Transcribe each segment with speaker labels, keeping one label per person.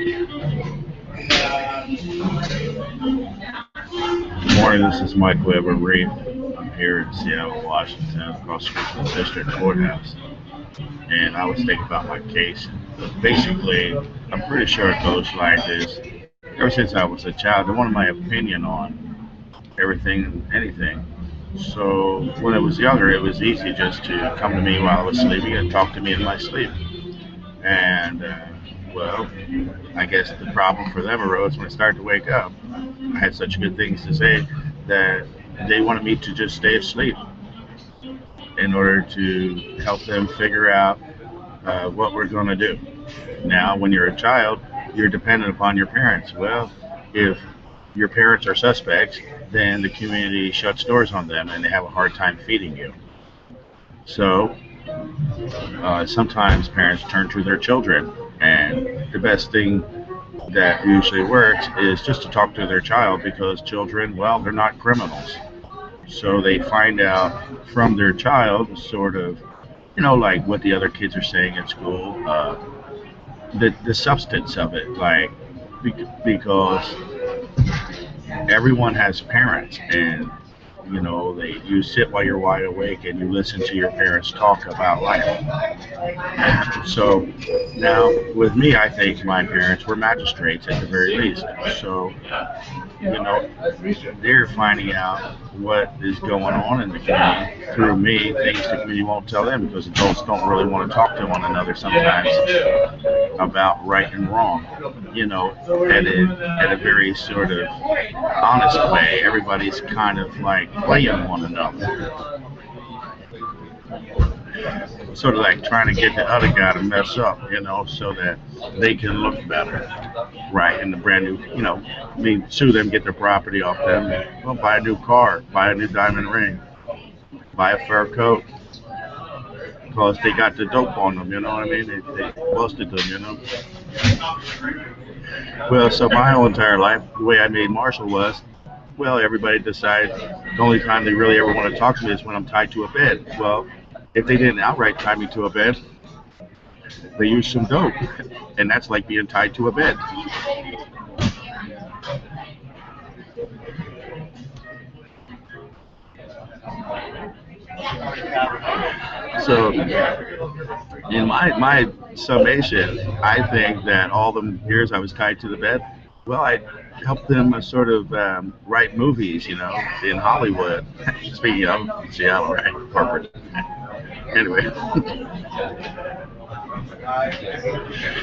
Speaker 1: Good morning, this is Mike Weber Reef. I'm here in Seattle, Washington, across the street from the District Courthouse. And I was thinking about my case. Basically, I'm pretty sure it goes like this. Ever since I was a child, they wanted my opinion on everything and anything. So when I was younger, it was easy just to come to me while I was sleeping and talk to me in my sleep. And, well, I guess the problem for them arose when I started to wake up. I had such good things to say that they wanted me to just stay asleep in order to help them figure out what we're going to do. Now, when you're a child, you're dependent upon your parents. Well, if your parents are suspects, then the community shuts doors on them and they have a hard time feeding you. So sometimes parents turn to their children, and the best thing that usually works is just to talk to their child because children, well, they're not criminals. So they find out from their child, sort of, like what the other kids are saying at school, the substance of it, like because everyone has parents, and you sit while you're wide awake and you listen to your parents talk about life. So now with me, I think my parents were magistrates at the very least. So you know they're finding out what is going on in the community through me, things the community won't tell them because adults don't really want to talk to one another sometimes about right and wrong. At a very sort of honest way. Everybody's kind of like playing one another, sort of like trying to get the other guy to mess up, so that they can look better, right? In the brand new, sue them, get their property off them, well, buy a new car, buy a new diamond ring, buy a fur coat, because they got the dope on them, you know what I mean? They busted them, Well, so my whole entire life, the way I made Marshall was, well, everybody decides the only time they really ever want to talk to me is when I'm tied to a bed. Well, if they didn't outright tie me to a bed, they used some dope, and that's like being tied to a bed. So, in my summation, I think that all the years I was tied to the bed, well, I helped them sort of write movies, in Hollywood. Speaking of Seattle, right? Corporate. Anyway,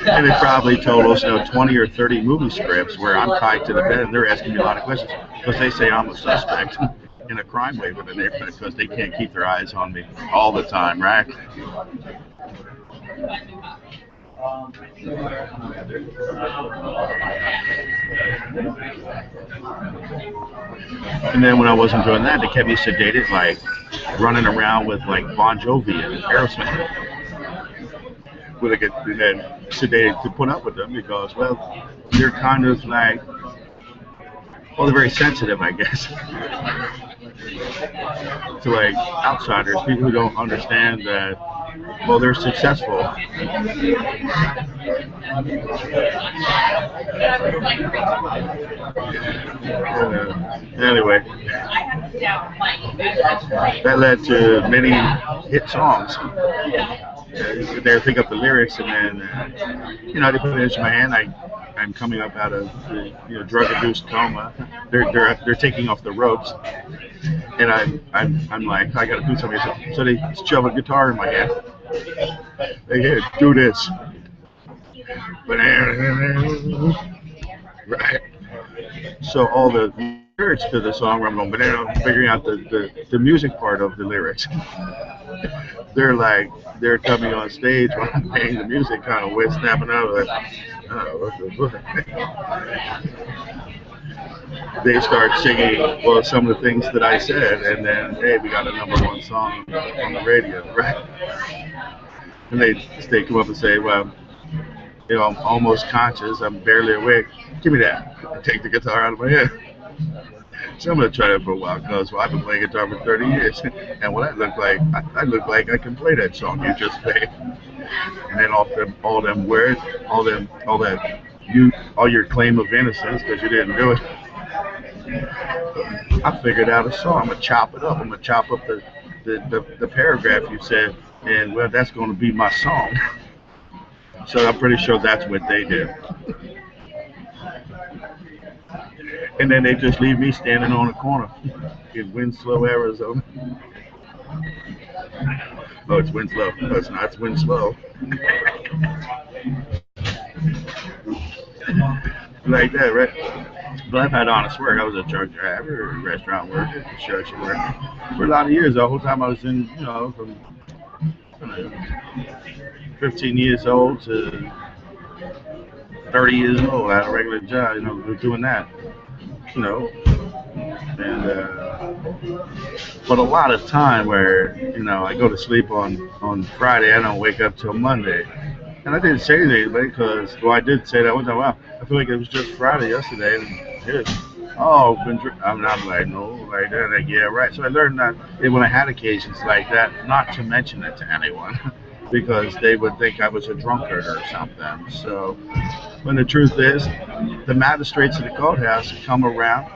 Speaker 1: and it probably totals, 20 or 30 movie scripts where I'm tied to the bed and they're asking me a lot of questions because they say I'm a suspect in a crime wave in the neighborhood because they can't keep their eyes on me all the time, right? And then when I wasn't doing that, they kept me sedated, like running around with like Bon Jovi and Aerosmith, with like and then sedated to put up with them because, well, they're kind of like, well, they're very sensitive, I guess, to like outsiders, people who don't understand that. Well, they're successful. Anyway, that led to many hit songs. They pick up the lyrics, and then they put it into my hand. I'm coming up out of the drug-induced coma. They're taking off the ropes, and I'm like, I got to do something. So they shove a guitar in my hand. They here, do this. But right. So all the lyrics to the song where I'm going banana, figuring out the music part of the lyrics. They're coming on stage while I'm playing the music, kind of way snapping out like, oh, what they start singing, well, some of the things that I said, and then, hey, we got a #1 song on the radio, right? And they come up and say, well, I'm almost conscious, I'm barely awake. Give me that. I take the guitar out of my hand. So I'm gonna try that for a while because I've been playing guitar for 30 years, and what I look like, I look like I can play that song you just played. And then all them words, all that you all your claim of innocence because you didn't do it. I figured out a song. I'm gonna chop it up. I'm gonna chop up the paragraph you said, and well, that's gonna be my song. So I'm pretty sure that's what they did. And then they just leave me standing on the corner in Winslow, Arizona. Oh, it's Winslow. No, it's not. It's Winslow. Like that, right? But I've had honest work. I was a truck driver, restaurant worker, construction worker for a lot of years. The whole time I was in, from 15 years old to 30 years old. I had a regular job, doing that, you know. And but a lot of time where I go to sleep on Friday, I don't wake up till Monday. And I didn't say anything because, well, I did say that one time. Wow, I feel like it was just Friday yesterday, and it is. Oh, I'm like, no, like that, like, yeah, right. So I learned that when I had occasions like that, not to mention it to anyone, because they would think I was a drunkard or something. So, when the truth is, the magistrates of the courthouse come around,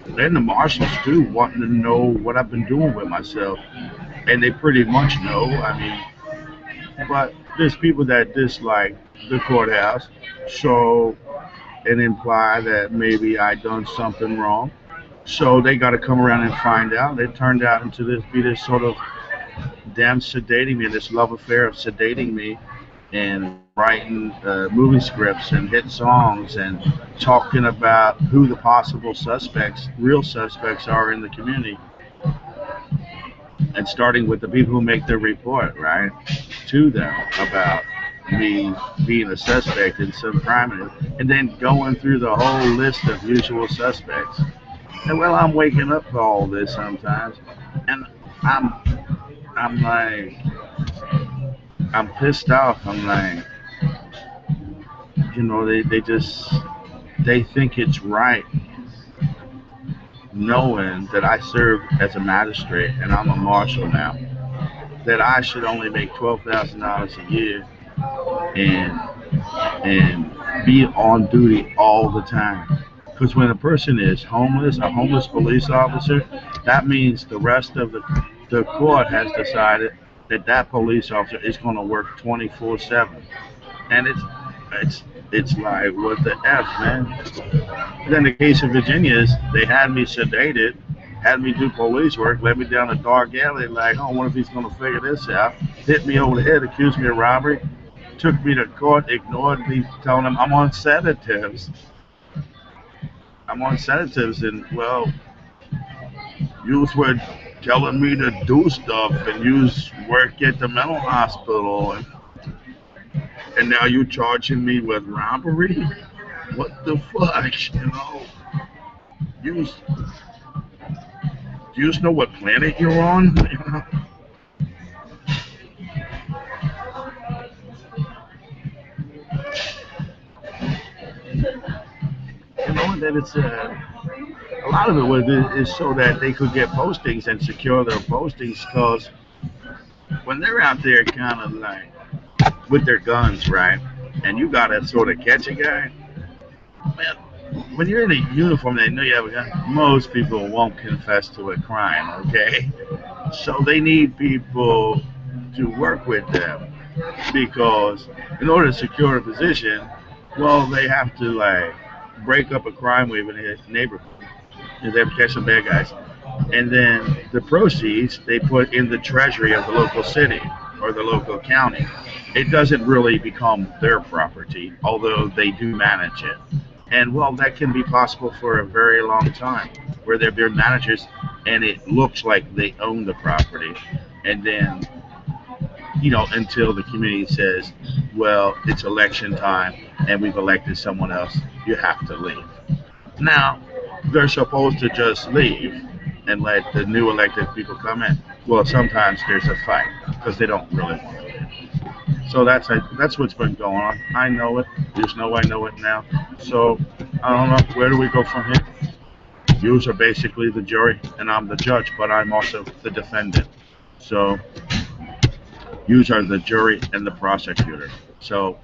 Speaker 1: and the marshals too, wanting to know what I've been doing with myself, and they pretty much know. I mean, but there's people that dislike the courthouse, so and imply that maybe I done something wrong. So they got to come around and find out. It turned out into this sort of damn sedating me, this love affair of sedating me, and writing movie scripts and hit songs and talking about who the possible suspects, real suspects, are in the community, and starting with the people who make the report, right, to them about me being a suspect in some crime, and then going through the whole list of usual suspects. And well, I'm waking up to all this sometimes, and I'm I'm like I'm pissed off. I'm like, they think it's right, knowing that I serve as a magistrate and I'm a marshal now, that I should only make $12,000 a year and be on duty all the time. Because when a person is homeless, a homeless police officer, that means the rest of the court has decided that that police officer is going to work 24/7, and it's like, what the f, man. And then the case of Virginia is they had me sedated, had me do police work, led me down a dark alley, like, oh, what if he's going to figure this out? Hit me over the head, accused me of robbery, took me to court, ignored me, telling him I'm on sedatives. I'm on sedatives, and well, you were telling me to do stuff, and you work at the mental hospital, and now you charging me with robbery? What the fuck, You, do you know what planet you're on? And that it's a lot of it is so that they could get postings and secure their postings, because when they're out there kind of like with their guns, right, and you gotta sort of catch a guy, man, when you're in a uniform, they know you have a gun. Most people won't confess to a crime, okay? So they need people to work with them, because in order to secure a position, well, they have to like break up a crime wave in his neighborhood. They have to catch some bad guys, and then the proceeds they put in the treasury of the local city or the local county. It doesn't really become their property, although they do manage it. And well, that can be possible for a very long time, where they're managers, and it looks like they own the property, and then until the community says, well, it's election time and we've elected someone else, you have to leave. Now, they're supposed to just leave and let the new elected people come in. Well, sometimes there's a fight because they don't really want to. So that's what's been going on. I know it. There's no I know it now. So I don't know, where do we go from here? You are basically the jury, and I'm the judge, but I'm also the defendant. So you are the jury and the prosecutor. So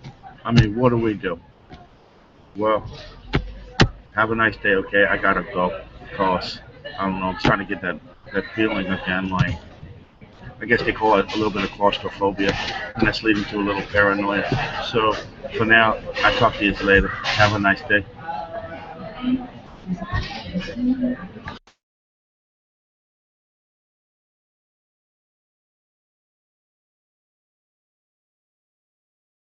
Speaker 1: I mean, what do we do? Well, have a nice day, okay? I gotta go because I don't know. I'm trying to get that feeling again. Like I guess they call it a little bit of claustrophobia, and that's leading to a little paranoia. So for now, I talk to you later. Have a nice day.